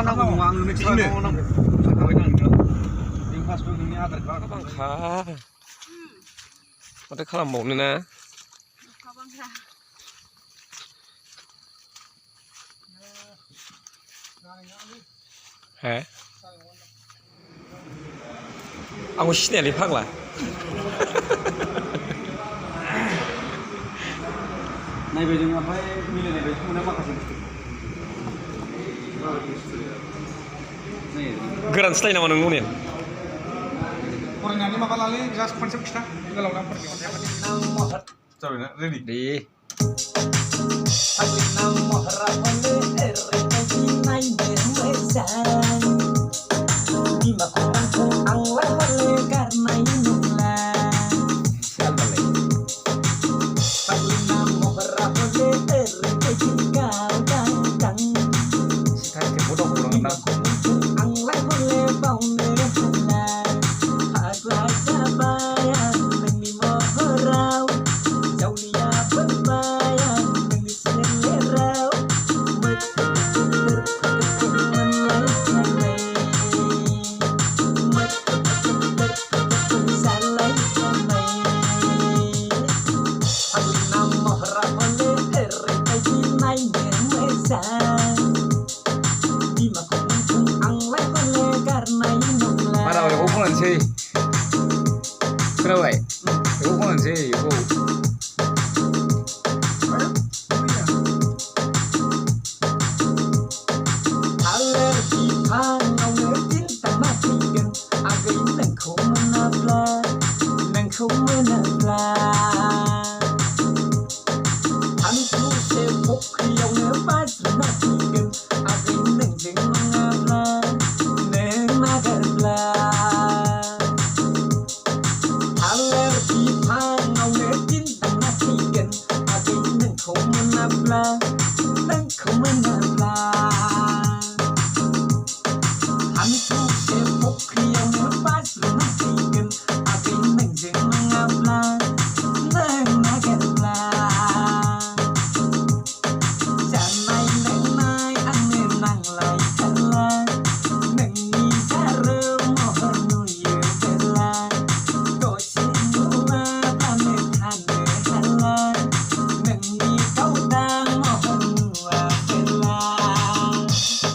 नांगौ नङा आंनो मिथिखागौ नांगौ थाखाबाय नोंनियाव नों पासबुक नोंनि आधार कार्ड बांखा माथो खालामबावनो ना हे आंखौ सिनायालै फाग्ला नायबाय जों ओमफ्राय मिलायनाय बायदि मोना माखासे गोरान सिलाय नामा नों ने फरायनानै माबा लालै जास्ट खनसेयाव खिथा गोलाव नाम फरायनाय जाबायना रेडि दे Mana boleh kau pun sih, kenapa? Kau pun sih, kau.